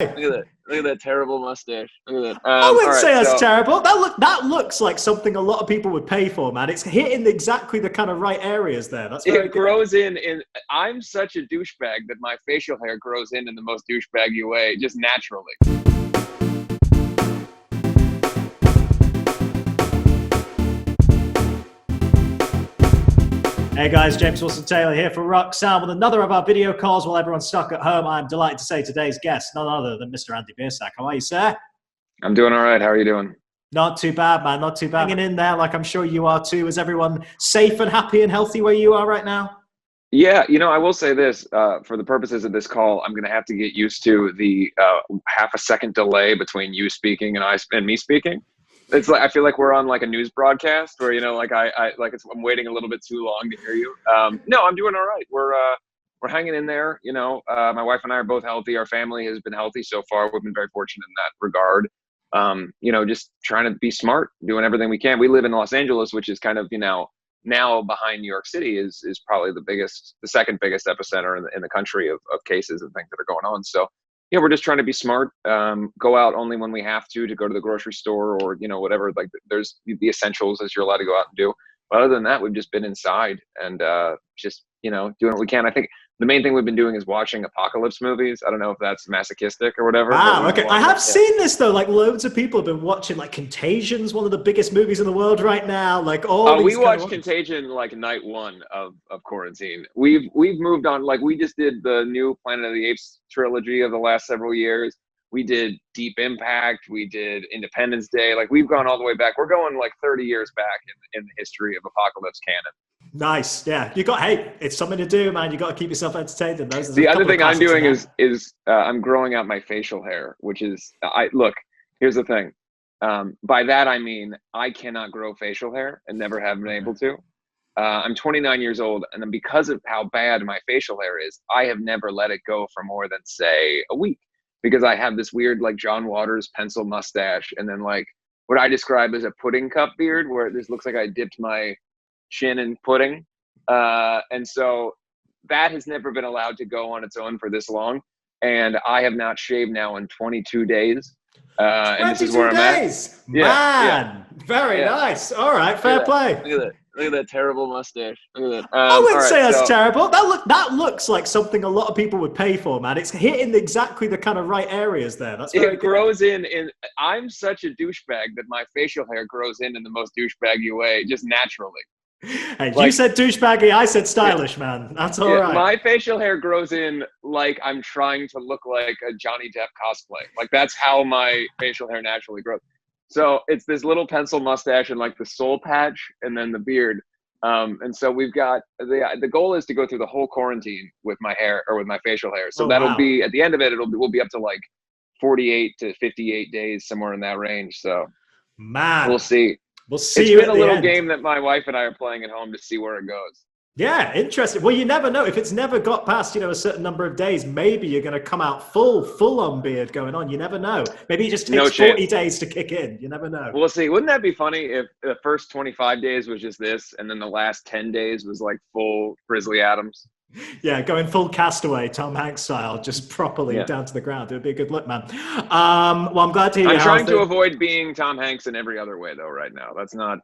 Look at that. Look at that terrible mustache. Look at that. I wouldn't say that's so, terrible. That looks like something a lot of people would pay for, man. It's hitting exactly the kind of right areas there. That's very it grows in. I'm such a douchebag that my facial hair grows in the most douchebaggy way, just naturally. Hey guys, James Wilson-Taylor here for Roxanne with another of our video calls while everyone's stuck at home. I'm delighted to say today's guest, none other than Mr. Andy Biersack. How are you, sir? I'm doing all right. How are you doing? Not too bad, man. Not too bad. Hanging in there like I'm sure you are too. Is everyone safe and happy and healthy where you are right now? Yeah, I will say this, for the purposes of this call, I'm going to have to get used to the half a second delay between you speaking and me speaking. It's like I feel like we're on like a news broadcast where I'm waiting a little bit too long to hear you. No, I'm doing all right. We're hanging in there. My wife and I are both healthy. Our family has been healthy so far. We've been very fortunate in that regard. Just trying to be smart, doing everything we can. We live in Los Angeles, which is kind of now behind New York City is probably the second biggest epicenter in the country of cases and things that are going on. So. Yeah, we're just trying to be smart, go out only when we have to go to the grocery store or, whatever, like there's the essentials as you're allowed to go out and do. But other than that, we've just been inside and just, doing what we can. I think the main thing we've been doing is watching apocalypse movies. I don't know if that's masochistic or whatever. Wow, okay. I have seen this though. Like loads of people have been watching like Contagion's one of the biggest movies in the world right now. Like we watched Contagion like night one of quarantine. We've moved on. Like we just did the new Planet of the Apes trilogy of the last several years. We did Deep Impact. We did Independence Day. Like we've gone all the way back. We're going like 30 years back in the history of apocalypse canon. Nice, yeah. It's something to do, man. You got to keep yourself entertained. And the other thing I'm doing is I'm growing out my facial hair, which is here's the thing. By that I mean I cannot grow facial hair and never have been able to. I'm 29 years old, and then because of how bad my facial hair is, I have never let it go for more than say a week because I have this weird like John Waters pencil mustache, and then like what I describe as a pudding cup beard, where this looks like I dipped my chin in pudding, and so that has never been allowed to go on its own for this long, and I have not shaved now in 22 days, and this is where I'm at. Man, very nice. All right, fair play. Look at that terrible mustache. Look at that. I wouldn't say that's terrible. That looks like something a lot of people would pay for, man. It's hitting exactly the kind of right areas there. That's very it grows in. I'm such a douchebag that my facial hair grows in the most douchebaggy way, just naturally. Hey, you said douchebaggy, I said stylish, man. That's all right. My facial hair grows in like I'm trying to look like a Johnny Depp cosplay. Like that's how my facial hair naturally grows. So it's this little pencil mustache and like the soul patch and then the beard. And so we've got the goal is to go through the whole quarantine with my hair or with my facial hair. So that'll be at the end of it. We'll be up to like 48 to 58 days, somewhere in that range. So man, we'll see. We'll see. It's been a little game that my wife and I are playing at home to see where it goes. Yeah, interesting. Well, you never know. If it's never got past, a certain number of days, maybe you're going to come out full on beard going on. You never know. Maybe it just takes 40 days to kick in. You never know. We'll see. Wouldn't that be funny if the first 25 days was just this, and then the last 10 days was like full Grizzly Adams? Yeah, going full Castaway, Tom Hanks style, just properly down to the ground. It would be a good look, man. Well, I'm glad to hear. I'm trying to avoid being Tom Hanks in every other way, though. Right now, that's not.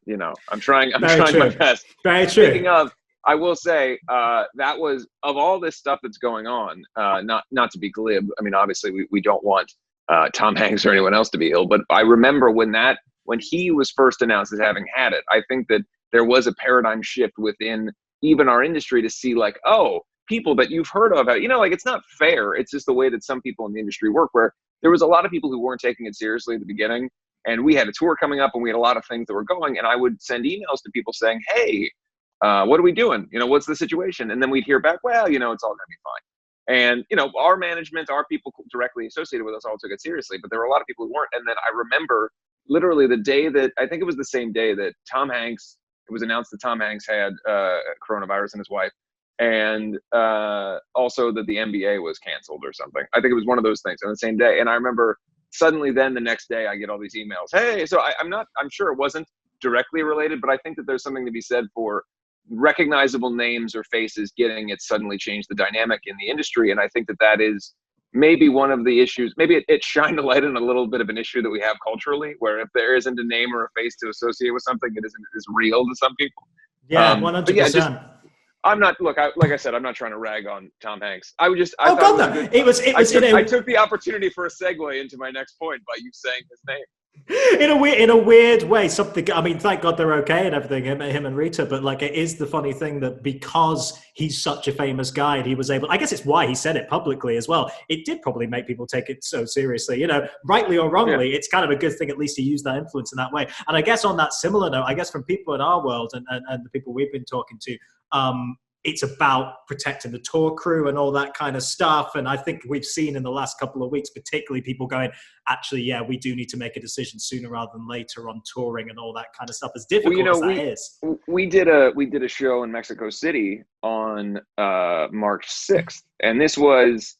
I'm trying my best. Very true. Speaking of, I will say that was of all this stuff that's going on. Not to be glib. I mean, obviously, we don't want Tom Hanks or anyone else to be ill. But I remember when he was first announced as having had it. I think that there was a paradigm shift within even our industry to see like, oh, people that you've heard of, like it's not fair. It's just the way that some people in the industry work, where there was a lot of people who weren't taking it seriously at the beginning. And we had a tour coming up and we had a lot of things that were going. And I would send emails to people saying, hey, what are we doing? What's the situation? And then we'd hear back, well, it's all going to be fine. And, our management, our people directly associated with us all took it seriously, but there were a lot of people who weren't. And then I remember literally the day that, I think it was the same day that it was announced that Tom Hanks had coronavirus and his wife, and also that the NBA was canceled or something. I think it was one of those things on the same day. And I remember suddenly then the next day I get all these emails. Hey, so I'm sure it wasn't directly related, but I think that there's something to be said for recognizable names or faces getting it suddenly changed the dynamic in the industry. And I think that is maybe one of the issues, maybe it shined a light on a little bit of an issue that we have culturally, where if there isn't a name or a face to associate with something, it isn't as real to some people. Yeah, But yeah, 100%. I'm not, look, like I said, I'm not trying to rag on Tom Hanks. I Oh God, no! It was. I took the opportunity for a segue into my next point by you saying his name. In a weird way, something. I mean, thank God they're okay and everything. Him and Rita, but like, it is the funny thing that because he's such a famous guy, and he was able. I guess it's why he said it publicly as well. It did probably make people take it so seriously. You know, rightly or wrongly, it's kind of a good thing. At least he used that influence in that way. And I guess on that similar note, I guess from people in our world and the people we've been talking to, it's about protecting the tour crew and all that kind of stuff. And I think we've seen in the last couple of weeks, particularly people going, actually, yeah, we do need to make a decision sooner rather than later on touring and all that kind of stuff. As difficult as that is. We did a show in Mexico City on March 6th. And this was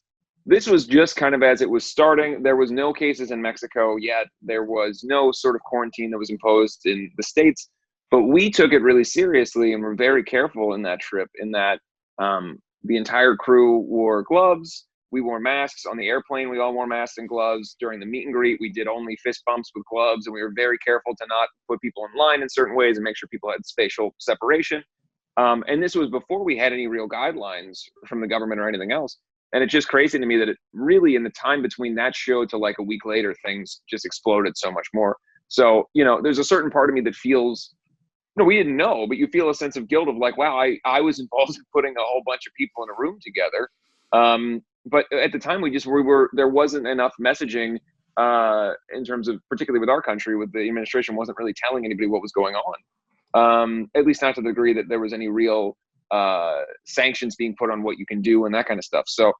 just kind of as it was starting. There was no cases in Mexico yet. There was no sort of quarantine that was imposed in the States. But we took it really seriously and were very careful in that trip, in that the entire crew wore gloves. We wore masks on the airplane. We all wore masks and gloves. During the meet and greet, we did only fist bumps with gloves, and we were very careful to not put people in line in certain ways and make sure people had spatial separation. And this was before we had any real guidelines from the government or anything else. And it's just crazy to me that it really, in the time between that show to like a week later, things just exploded so much more. So, you know, there's a certain part of me that feels, no, we didn't know, but you feel a sense of guilt of like, wow, I was involved in putting a whole bunch of people in a room together. But at the time there wasn't enough messaging in terms of, particularly with our country, with the administration wasn't really telling anybody what was going on. At least not to the degree that there was any real sanctions being put on what you can do and that kind of stuff. So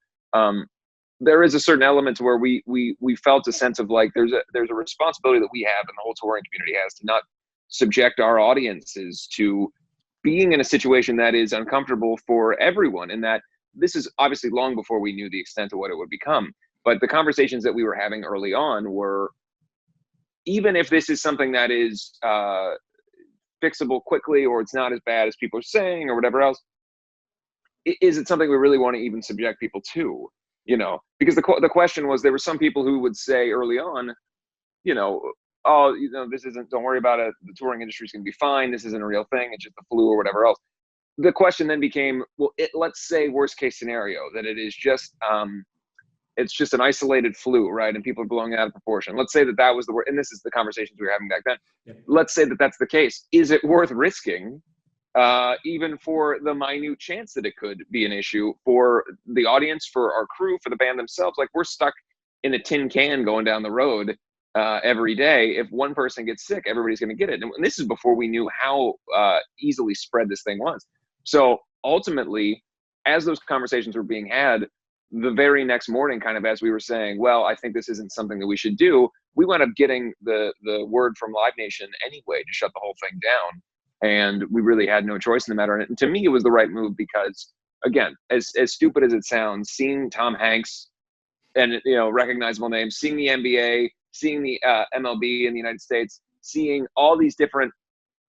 there is a certain element to where we felt a sense of like, there's a responsibility that we have and the whole touring community has to not subject our audiences to being in a situation that is uncomfortable for everyone. And that this is obviously long before we knew the extent of what it would become. But the conversations that we were having early on were, even if this is something that is fixable quickly, or it's not as bad as people are saying or whatever else, is it something we really want to even subject people to? You know, because the question was, there were some people who would say early on, you know, oh, you know, don't worry about it. The touring industry is going to be fine. This isn't a real thing. It's just the flu or whatever else. The question then became, well, let's say worst case scenario, that it is just, it's just an isolated flu, right? And people are blowing it out of proportion. Let's say that was the word, and this is the conversations we were having back then. Yeah. Let's say that that's the case. Is it worth risking, even for the minute chance that it could be an issue for the audience, for our crew, for the band themselves? Like, we're stuck in a tin can going down the road every day. If one person gets sick, everybody's going to get it. And this is before we knew how easily spread this thing was. So ultimately, as those conversations were being had, the very next morning, kind of as we were saying, well, I think this isn't something that we should do, we wound up getting the word from Live Nation anyway to shut the whole thing down. And we really had no choice in the matter. And to me, it was the right move because, again, as stupid as it sounds, seeing Tom Hanks and, you know, recognizable names, seeing the NBA, seeing the MLB in the United States, seeing all these different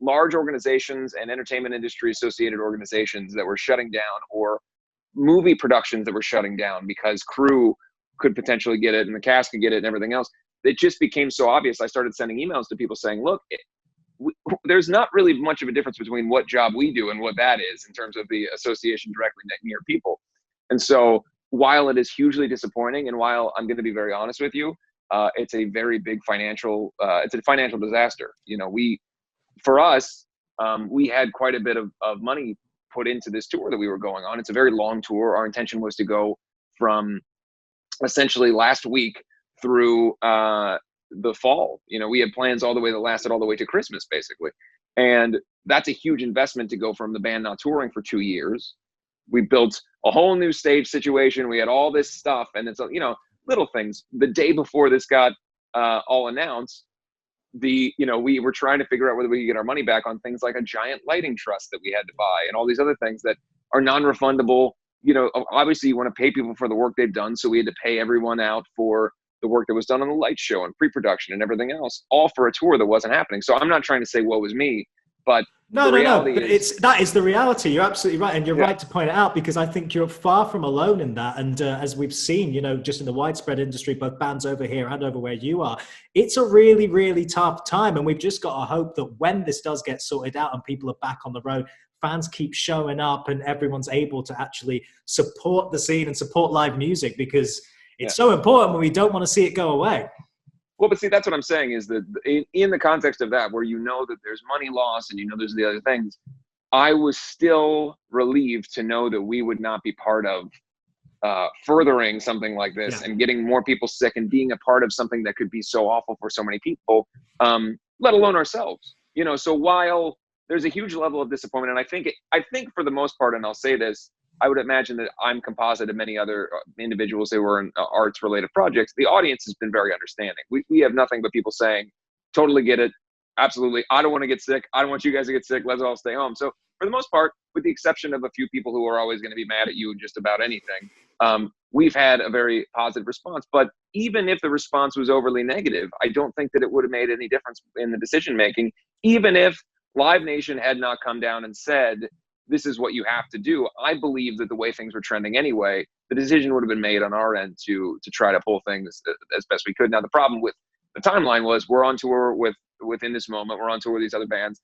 large organizations and entertainment industry associated organizations that were shutting down, or movie productions that were shutting down because crew could potentially get it and the cast could get it and everything else. It just became so obvious. I started sending emails to people saying, look, there's not really much of a difference between what job we do and what that is in terms of the association directly near people. And so while it is hugely disappointing, and while I'm going to be very honest with you, it's a very big financial disaster. You know, for us, we had quite a bit of money put into this tour that we were going on. It's a very long tour. Our intention was to go from essentially last week through the fall. You know, we had plans all the way that lasted all the way to Christmas, basically. And that's a huge investment to go from the band not touring for 2 years. We built a whole new stage situation. We had all this stuff, and it's, you know, little things. The day before this got all announced, we were trying to figure out whether we could get our money back on things like a giant lighting truss that we had to buy and all these other things that are non-refundable. You know, obviously you want to pay people for the work they've done. So we had to pay everyone out for the work that was done on the light show and pre-production and everything else, all for a tour that wasn't happening. So I'm not trying to say woe is me. But No, the no, no. reality But is, that is the reality. You're absolutely right, and you're yeah, right to point it out because I think you're far from alone in that. And as we've seen, just in the widespread industry, both bands over here and over where you are, it's a really, really tough time. And we've just got to hope that when this does get sorted out and people are back on the road, fans keep showing up and everyone's able to actually support the scene and support live music because yeah. it's so important when we don't want to see it go away. Well, but see, that's what I'm saying is that in the context of that, where that there's money loss and there's the other things, I was still relieved to know that we would not be part of furthering something like this and getting more people sick and being a part of something that could be so awful for so many people, let alone ourselves. So while there's a huge level of disappointment, and I think for the most part, and I'll say this, I would imagine that I'm composite of many other individuals who were in arts-related projects. The audience has been very understanding. We have nothing but people saying, totally get it, absolutely. I don't want to get sick. I don't want you guys to get sick. Let's all stay home. So for the most part, with the exception of a few people who are always going to be mad at you just about anything, we've had a very positive response. But even if the response was overly negative, I don't think that it would have made any difference in the decision-making, even if Live Nation had not come down and said, this is what you have to do. I believe that the way things were trending anyway, the decision would have been made on our end to try to pull things as best we could. Now, the problem with the timeline was we're on tour within this moment. We're on tour with these other bands.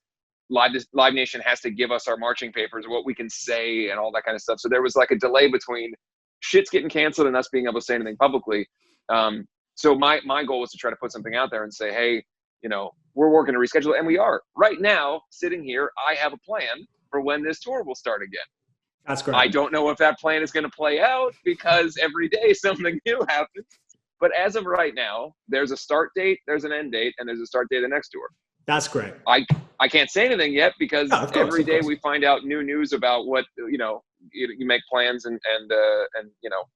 Live Nation has to give us our marching papers, what we can say and all that kind of stuff. So there was like a delay between shit's getting canceled and us being able to say anything publicly. So my goal was to try to put something out there and say, hey, we're working to reschedule. And we are. Right now, sitting here, I have a plan for when this tour will start again. That's great. I don't know if that plan is going to play out because every day something new happens. But as of right now, there's a start date, there's an end date, and there's a start date of the next tour. That's great. I can't say anything yet because every day we find out new news about what, you make plans and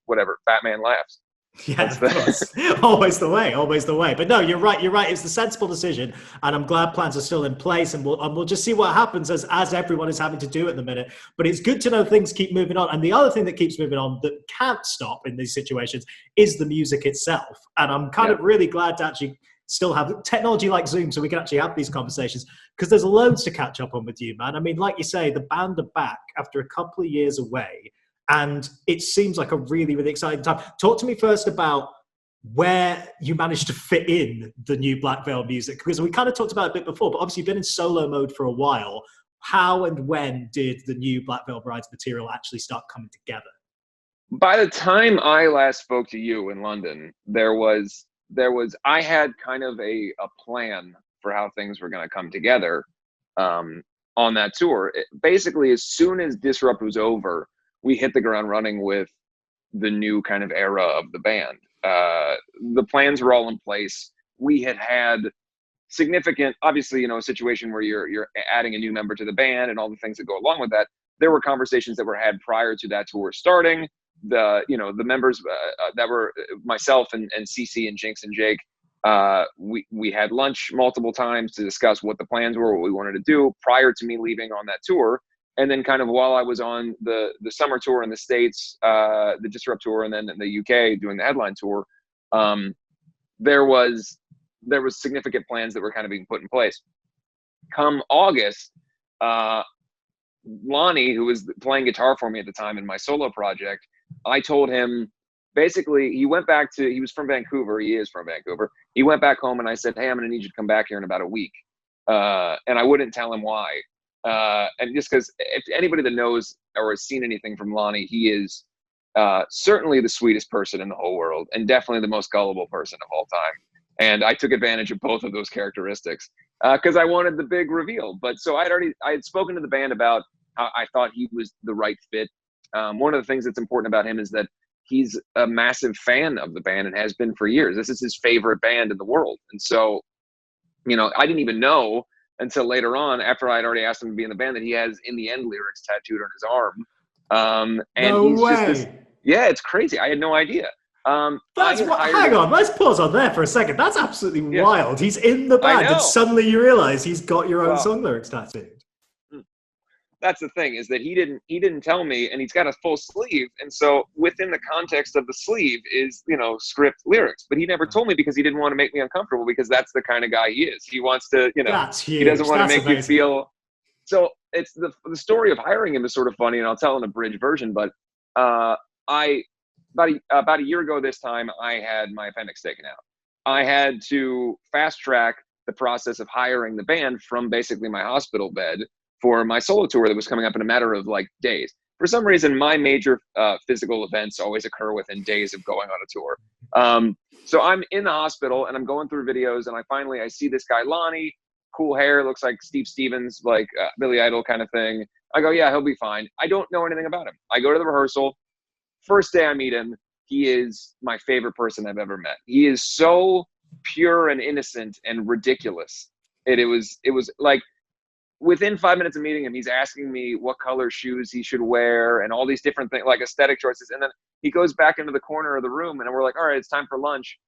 whatever, Batman laughs. Yeah, of course. Always the way. But no, you're right. It's the sensible decision, and I'm glad plans are still in place. And we'll just see what happens as everyone is having to do at the minute. But it's good to know things keep moving on. And the other thing that keeps moving on that can't stop in these situations is the music itself. And I'm kind of really glad to actually still have technology like Zoom, so we can actually have these conversations because there's loads to catch up on with you, man. I mean, like you say, the band are back after a couple of years away. And it seems like a really, really exciting time. Talk to me first about where you managed to fit in the new Black Veil music, because we kind of talked about it a bit before, but obviously you've been in solo mode for a while. How and when did the new Black Veil Brides material actually start coming together? By the time I last spoke to you in London, I had kind of a plan for how things were going to come together on that tour. Basically, as soon as Disrupt was over, we hit the ground running with the new kind of era of the band. The plans were all in place. We had significant, obviously, a situation where you're adding a new member to the band and all the things that go along with that. There were conversations that were had prior to that tour starting. The members that were myself and Cece and Jinx and Jake, we had lunch multiple times to discuss what the plans were, what we wanted to do prior to me leaving on that tour. And then kind of while I was on the summer tour in the States, the Disrupt tour, and then in the UK doing the headline tour, there was significant plans that were kind of being put in place. Come August, Lonny, who was playing guitar for me at the time in my solo project, I told him, basically, he was from Vancouver. He is from Vancouver. He went back home and I said, hey, I'm going to need you to come back here in about a week. And I wouldn't tell him why. And just because if anybody that knows or has seen anything from Lonny, he is certainly the sweetest person in the whole world and definitely the most gullible person of all time. And I took advantage of both of those characteristics because I wanted the big reveal. But so I had spoken to the band about how I thought he was the right fit. One of the things that's important about him is that he's a massive fan of the band and has been for years. This is his favorite band in the world. And so, I didn't even know until later on, after I'd already asked him to be in the band, that he has "In the End" lyrics tattooed on his arm. And no he's way. just this, yeah, it's crazy. I had no idea. Hang on, let's pause on there for a second. That's absolutely wild. He's in the band and suddenly you realize he's got your own song lyrics tattooed. That's the thing, is that he didn't tell me, and he's got a full sleeve, and so within the context of the sleeve is script lyrics, but he never told me because he didn't want to make me uncomfortable, because that's the kind of guy he is. He wants to that's huge. He doesn't want to make you feel so it's the story of hiring him is sort of funny, and I'll tell an abridged version. But I about a year ago this time, I had my appendix taken out. I had to fast track the process of hiring the band from basically my hospital bed for my solo tour that was coming up in a matter of like days. For some reason, my major physical events always occur within days of going on a tour. So I'm in the hospital and I'm going through videos, and I see this guy, Lonny, cool hair, looks like Steve Stevens, like Billy Idol kind of thing. I go, yeah, he'll be fine. I don't know anything about him. I go to the rehearsal. First day I meet him, he is my favorite person I've ever met. He is so pure and innocent and ridiculous. It was like, within 5 minutes of meeting him, he's asking me what color shoes he should wear and all these different things, like aesthetic choices. And then he goes back into the corner of the room, and we're like, all right, it's time for lunch.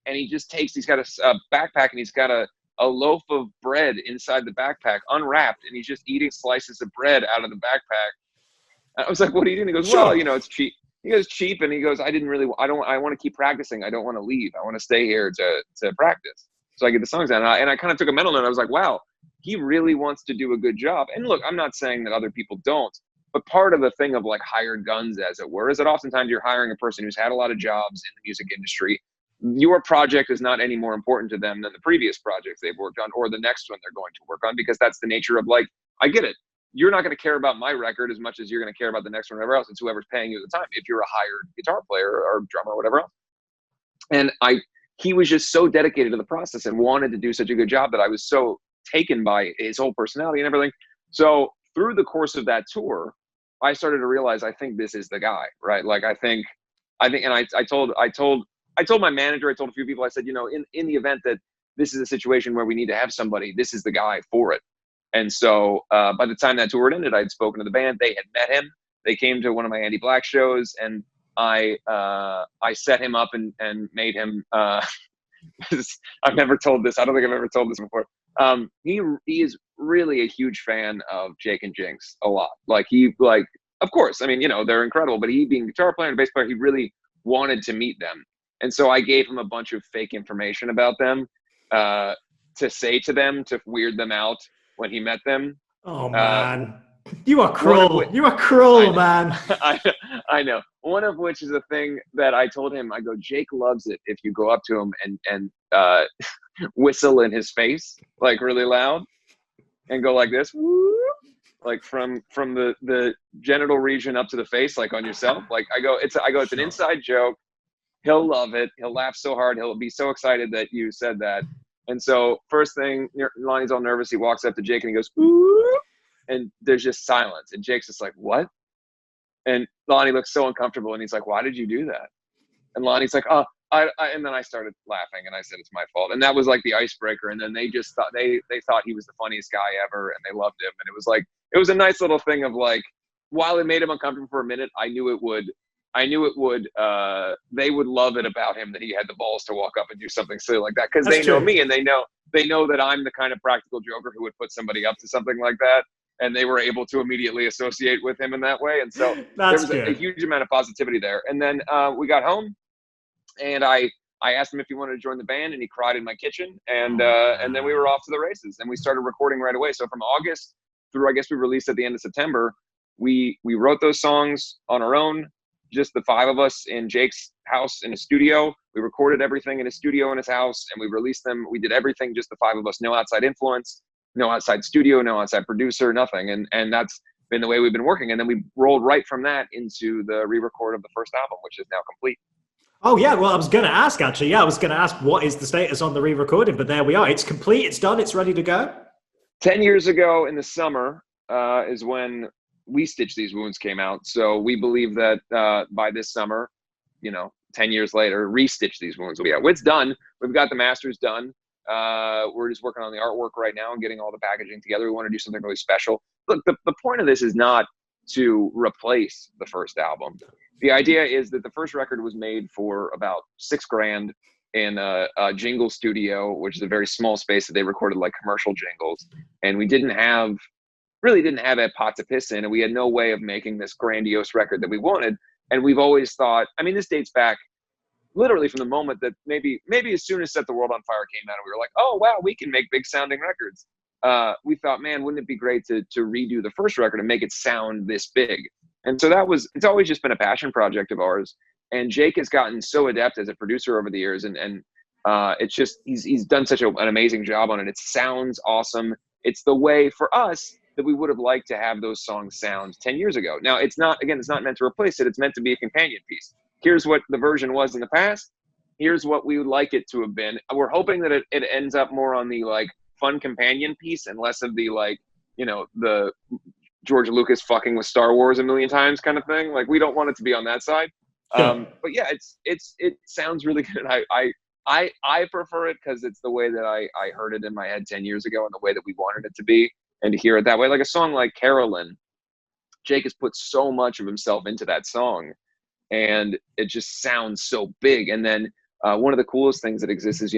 And he just he's got a backpack, and he's got a loaf of bread inside the backpack, unwrapped, and he's just eating slices of bread out of the backpack. I was like, what are you doing? He goes, Sure. well, it's cheap. He goes, cheap. And he goes, I want to keep practicing. I don't want to leave. I want to stay here to practice. So I get the songs down. And I kind of took a mental note. I was like, wow, he really wants to do a good job. And look, I'm not saying that other people don't, but part of the thing of like hired guns, as it were, is that oftentimes you're hiring a person who's had a lot of jobs in the music industry. Your project is not any more important to them than the previous projects they've worked on or the next one they're going to work on, because that's the nature of, like, I get it. You're not going to care about my record as much as you're going to care about the next one or whatever else. It's whoever's paying you at the time, if you're a hired guitar player or drummer or whatever else. And he was just so dedicated to the process and wanted to do such a good job that I was so taken by his whole personality and everything. So through the course of that tour, I started to realize, I think this is the guy, right? Like, I think, and I told my manager, I told a few people, I said, in the event that this is a situation where we need to have somebody, this is the guy for it. And so by the time that tour had ended, I'd spoken to the band. They had met him. They came to one of my Andy Black shows, and I set him up and made him. I've never told this. I don't think I've ever told this before. He is really a huge fan of Jake and Jinx a lot. Of course, I mean, they're incredible, but he, being a guitar player and bass player, he really wanted to meet them. And so I gave him a bunch of fake information about them to say to them, to weird them out when he met them. Oh, man. You are cruel. You are cruel, man. I know. One of which is a thing that I told him. I go, Jake loves it if you go up to him and whistle in his face, like really loud, and go like this, like from the genital region up to the face, like on yourself. Like it's an inside joke. He'll love it. He'll laugh so hard. He'll be so excited that you said that. And so first thing, Lonnie's all nervous. He walks up to Jake and he goes, ooh, and there's just silence. And Jake's just like, what? And Lonnie looks so uncomfortable. And he's like, why did you do that? And Lonnie's like, oh, and then I started laughing and I said, it's my fault. And that was like the icebreaker. And then they just thought, they thought he was the funniest guy ever, and they loved him. And it was a nice little thing of like, while it made him uncomfortable for a minute, I knew it would, they would love it about him that he had the balls to walk up and do something silly like that. Cause they know me, and they know that I'm the kind of practical joker who would put somebody up to something like that. And they were able to immediately associate with him in that way. And so there was a huge amount of positivity there. And then we got home, and I asked him if he wanted to join the band, and he cried in my kitchen. And then we were off to the races, and we started recording right away. So from August through, I guess we released at the end of September, we wrote those songs on our own, just the five of us in Jake's house in a studio. We recorded everything in a studio in his house, and we released them. We did everything, just the five of us, no outside influence, no outside studio, no outside producer, nothing. And that's been the way we've been working. And then we rolled right from that into the re-record of the first album, which is now complete. Oh, yeah. Well, I was going to ask, actually. Yeah, I was going to ask, what is the status on the re-recording? But there we are. It's complete. It's done. It's ready to go. 10 years ago in the summer is when We Stitch These Wounds came out. So we believe that by this summer, 10 years later, Re-Stitch These Wounds will be out. It's done. We've got the masters done. We're just working on the artwork right now and getting all the packaging together. We want to do something really special. Look, the point of this is not to replace the first album. The idea is that the first record was made for about $6,000 in a jingle studio, which is a very small space that they recorded like commercial jingles. And we really didn't have a pot to piss in, and we had no way of making this grandiose record that we wanted. And we've always thought, I mean, this dates back literally from the moment that maybe as soon as Set the World on Fire came out, and we were like, oh, wow, we can make big sounding records. we thought, man, wouldn't it be great to redo the first record and make it sound this big? And so it's always just been a passion project of ours. And Jake has gotten so adept as a producer over the years, and it's just he's done such an amazing job on it. It sounds awesome. It's the way for us that we would have liked to have those songs sound 10 years ago. Now, it's not meant to replace it. It's meant to be a companion piece. Here's what the version was in the past. Here's what we would like it to have been. We're hoping that it ends up more on the like fun companion piece and less of the like, the George Lucas fucking with Star Wars a million times kind of thing. Like, we don't want it to be on that side. But yeah, it sounds really good. I prefer it because it's the way that I heard it in my head 10 years ago and the way that we wanted it to be. And to hear it that way, like a song like Carolyn, Jake has put so much of himself into that song, and it just sounds so big. And then one of the coolest things that exists is,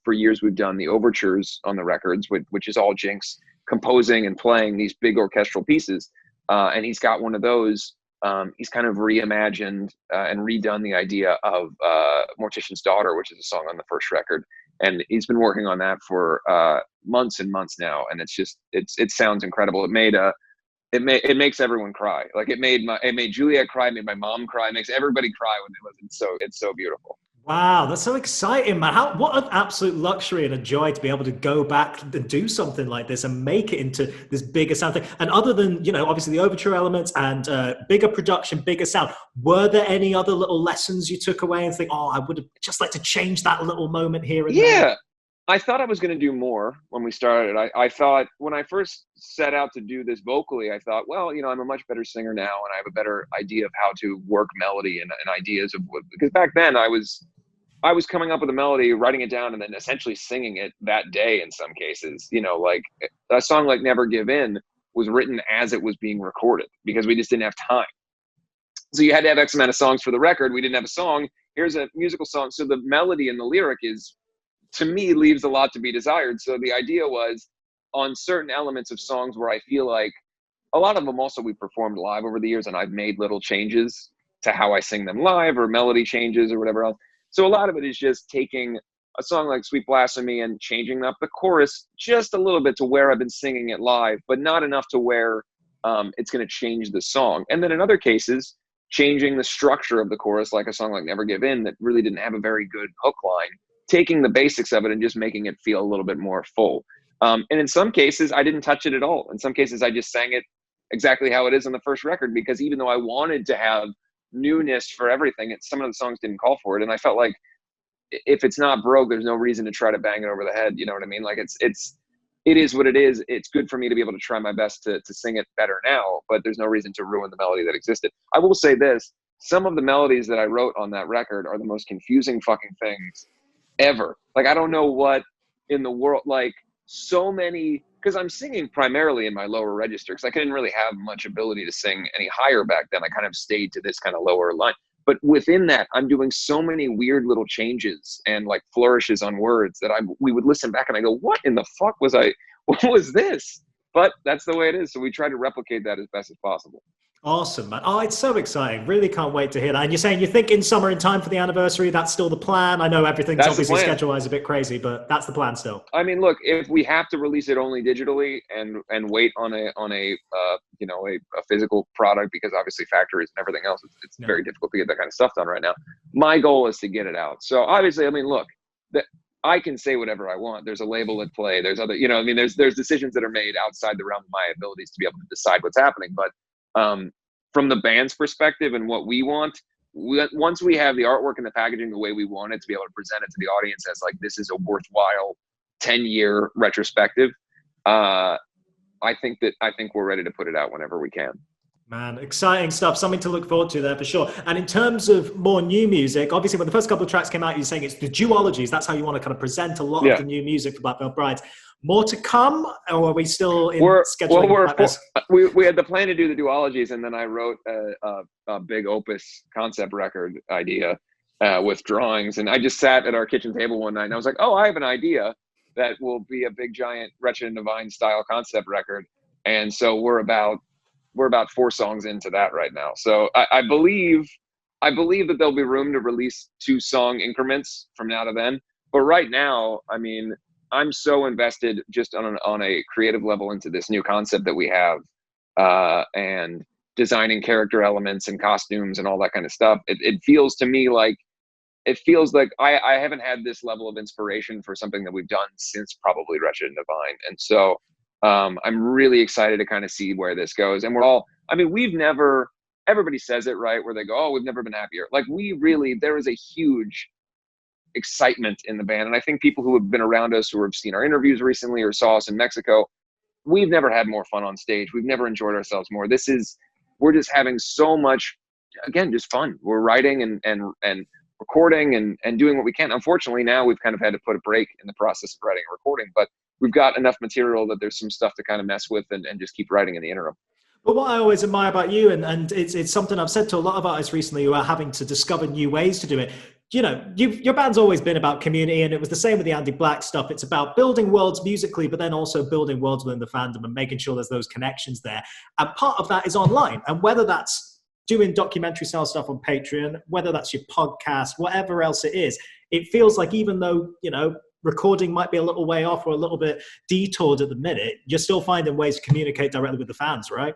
for years we've done the overtures on the records, which is all Jinx composing and playing these big orchestral pieces. And he's got one of those. He's kind of reimagined and redone the idea of Mortician's Daughter, which is a song on the first record. And he's been working on that for months and months now. And it sounds incredible. It makes everyone cry. Like it made Juliet cry, it made my mom cry, it makes everybody cry when they listen. It's so beautiful. Wow, that's so exciting, man. What an absolute luxury and a joy to be able to go back and do something like this and make it into this bigger sound thing. And other than, obviously the overture elements and bigger production, bigger sound, were there any other little lessons you took away and think, I would have just liked to change that little moment here and there? Yeah, I thought I was going to do more when we started. I thought when I first set out to do this vocally, I thought, well, I'm a much better singer now and I have a better idea of how to work melody and ideas of what, because back then I was coming up with a melody, writing it down, and then essentially singing it that day in some cases. Like a song like Never Give In was written as it was being recorded because we just didn't have time. So you had to have X amount of songs for the record. We didn't have a song. Here's a musical song. So the melody and the lyric to me, leaves a lot to be desired. So the idea was on certain elements of songs where I feel like a lot of them also we performed live over the years, and I've made little changes to how I sing them live or melody changes or whatever else. So a lot of it is just taking a song like Sweet Blasphemy and changing up the chorus just a little bit to where I've been singing it live, but not enough to where it's going to change the song. And then in other cases, changing the structure of the chorus, like a song like Never Give In that really didn't have a very good hook line, taking the basics of it and just making it feel a little bit more full. And in some cases, I didn't touch it at all. In some cases, I just sang it exactly how it is on the first record, because even though I wanted to have newness for everything, some of the songs didn't call for it. And I felt like if it's not broke, there's no reason to try to bang it over the head. You know what I mean? Like it is what it is. It's good for me to be able to try my best to sing it better now, but there's no reason to ruin the melody that existed. I will say this, some of the melodies that I wrote on that record are the most confusing fucking things ever. Like, I don't know what in the world, like so many, because I'm singing primarily in my lower register, because I couldn't really have much ability to sing any higher back then. I kind of stayed to this kind of lower line. But within that, I'm doing so many weird little changes and like flourishes on words that we would listen back and I go, what in the fuck what was this? But that's the way it is. So we try to replicate that as best as possible. Awesome, man. Oh, it's so exciting. Really can't wait to hear that. And you're saying you think in summer in time for the anniversary, that's still the plan? I know everything's obviously schedule-wise a bit crazy, but that's the plan still. I mean, look, if we have to release it only digitally and wait on a physical product, because obviously factories and everything else, it's very difficult to get that kind of stuff done right now. My goal is to get it out. So obviously, I mean, look, I can say whatever I want. There's a label at play. There's other, there's decisions that are made outside the realm of my abilities to be able to decide what's happening. But from the band's perspective and what we want, once we have the artwork and the packaging the way we want it, to be able to present it to the audience as like, this is a worthwhile 10-year retrospective, I think we're ready to put it out whenever we can. Man, exciting stuff. Something to look forward to there for sure. And in terms of more new music, obviously when the first couple of tracks came out, you're saying it's the duologies. That's how you want to kind of present a lot of the new music for Black Veil Brides. More to come, or are we still in scheduling? We had the plan to do the duologies, and then I wrote a big opus concept record idea with drawings. And I just sat at our kitchen table one night, and I was like, oh, I have an idea that will be a big, giant Wretched and Divine style concept record. And so we're about 4 songs into that right now. So I believe that there'll be room to release 2-song increments from now to then. But right now, I mean, I'm so invested just on a creative level into this new concept that we have, and designing character elements and costumes and all that kind of stuff. It feels to me like, I haven't had this level of inspiration for something that we've done since probably Wretched and Divine. And so I'm really excited to kind of see where this goes. And everybody says it, right? Where they go, oh, we've never been happier. Like, there is a huge excitement in the band. And I think people who have been around us, who have seen our interviews recently or saw us in Mexico, we've never had more fun on stage. We've never enjoyed ourselves more. We're just having so much, again, just fun. We're writing and recording and doing what we can. Unfortunately, now we've kind of had to put a break in the process of writing and recording, but we've got enough material that there's some stuff to kind of mess with and just keep writing in the interim. But what I always admire about you, and it's something I've said to a lot of artists recently who are having to discover new ways to do it. You know, your band's always been about community, and it was the same with the Andy Black stuff. It's about building worlds musically, but then also building worlds within the fandom and making sure there's those connections there. And part of that is online. And whether that's doing documentary style stuff on Patreon, whether that's your podcast, whatever else it is, it feels like even though, you know, recording might be a little way off or a little bit detoured at the minute, you're still finding ways to communicate directly with the fans, right?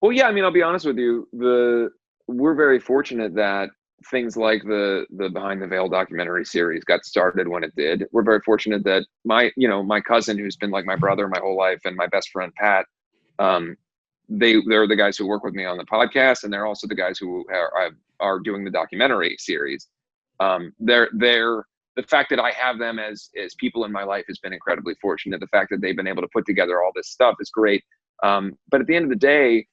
Well, yeah, I mean, I'll be honest with you. We're very fortunate that things like the Behind the Veil documentary series got started when it did. We're very fortunate that my cousin, who's been like my brother my whole life, and my best friend Pat, they're the guys who work with me on the podcast, and they're also the guys who are doing the documentary series. The fact that I have them as people in my life has been incredibly fortunate. The fact that they've been able to put together all this stuff is great. But at the end of the day,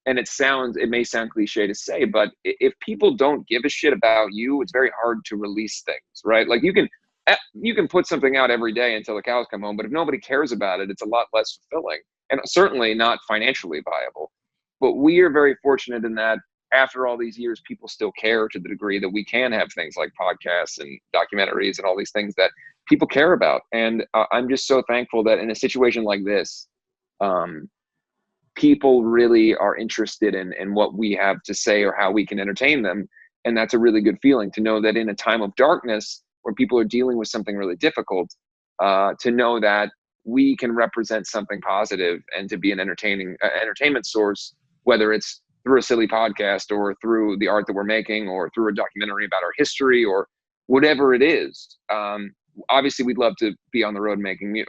and it may sound cliche to say, but if people don't give a shit about you, it's very hard to release things, right? Like you can put something out every day until the cows come home, but if nobody cares about it, it's a lot less fulfilling and certainly not financially viable. But we are very fortunate in that after all these years, people still care to the degree that we can have things like podcasts and documentaries and all these things that people care about. And I'm just so thankful that in a situation like this, people really are interested in what we have to say or how we can entertain them. And that's a really good feeling to know that in a time of darkness where people are dealing with something really difficult, to know that we can represent something positive and to be an entertainment source, whether it's through a silly podcast or through the art that we're making or through a documentary about our history or whatever it is. Obviously we'd love to be on the road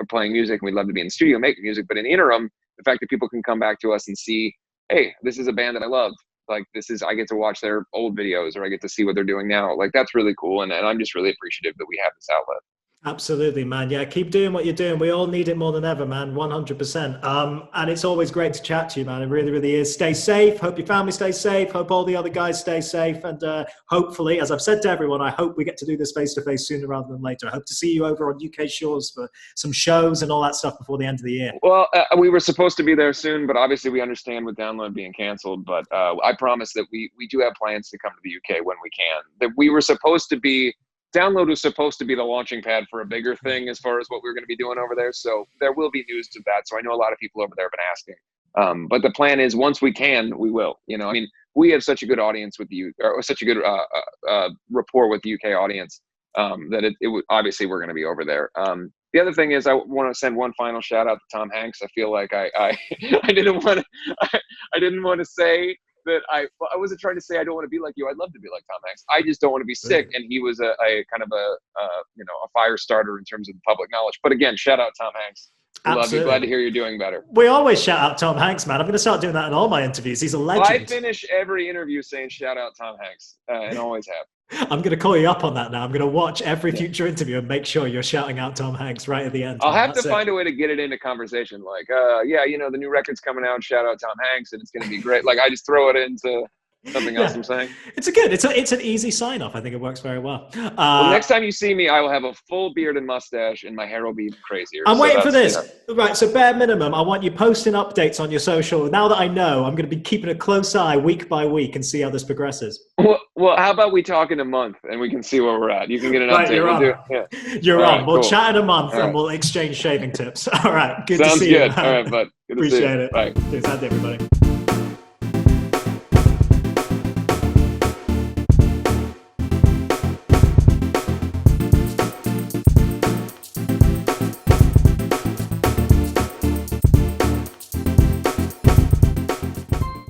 playing music, and we'd love to be in the studio making music, but in the interim, the fact that people can come back to us and see, hey, this is a band that I love. Like I get to watch their old videos, or I get to see what they're doing now. Like that's really cool. And I'm just really appreciative that we have this outlet. Absolutely, man. Yeah, keep doing what you're doing. We all need it more than ever, man. 100%. And it's always great to chat to you, man. It really, really is. Stay safe. Hope your family stays safe. Hope all the other guys stay safe. And hopefully, as I've said to everyone, I hope we get to do this face-to-face sooner rather than later. I hope to see you over on UK shores for some shows and all that stuff before the end of the year. Well, we were supposed to be there soon, but obviously we understand with Download being canceled. But I promise that we do have plans to come to the UK when we can. That we were supposed to be Download was supposed to be the launching pad for a bigger thing as far as what we were going to be doing over there. So there will be news to that. So I know a lot of people over there have been asking. But the plan is once we can, we will. You know, I mean, we have such a good audience with you, or such a good rapport with the UK audience that it would, obviously we're going to be over there. The other thing is I want to send one final shout out to Tom Hanks. I feel like I didn't want to say that I wasn't trying to say I don't want to be like you. I'd love to be like Tom Hanks. I just don't want to be sick. And he was a kind of a fire starter in terms of the public knowledge. But again, shout out Tom Hanks. I love you. Glad to hear you're doing better. We always shout out Tom Hanks, man. I'm going to start doing that in all my interviews. He's a legend. I finish every interview saying shout out Tom Hanks, and always have. I'm going to call you up on that now. I'm going to watch every future interview and make sure you're shouting out Tom Hanks right at the end. I'll have to find a way to get it into conversation. Like, yeah, you know, the new record's coming out. Shout out Tom Hanks, and it's going to be great. Like, I just throw it into something else I'm saying. It's an easy sign off. I think it works very well. Well, next time you see me, I will have a full beard and mustache, and my hair will be crazier. I'm waiting for this. Yeah. Right, so bare minimum, I want you posting updates on your social. Now that I know, I'm going to be keeping a close eye week by week and see how this progresses. Well, how about we talk in a month and we can see where we're at? You can get an update. You're on. You're on. We'll chat in a month and we'll exchange shaving tips. All right. Good to see you. Sounds good. All right, bud. Good to see you. Appreciate it. Bye. Cheers, everybody.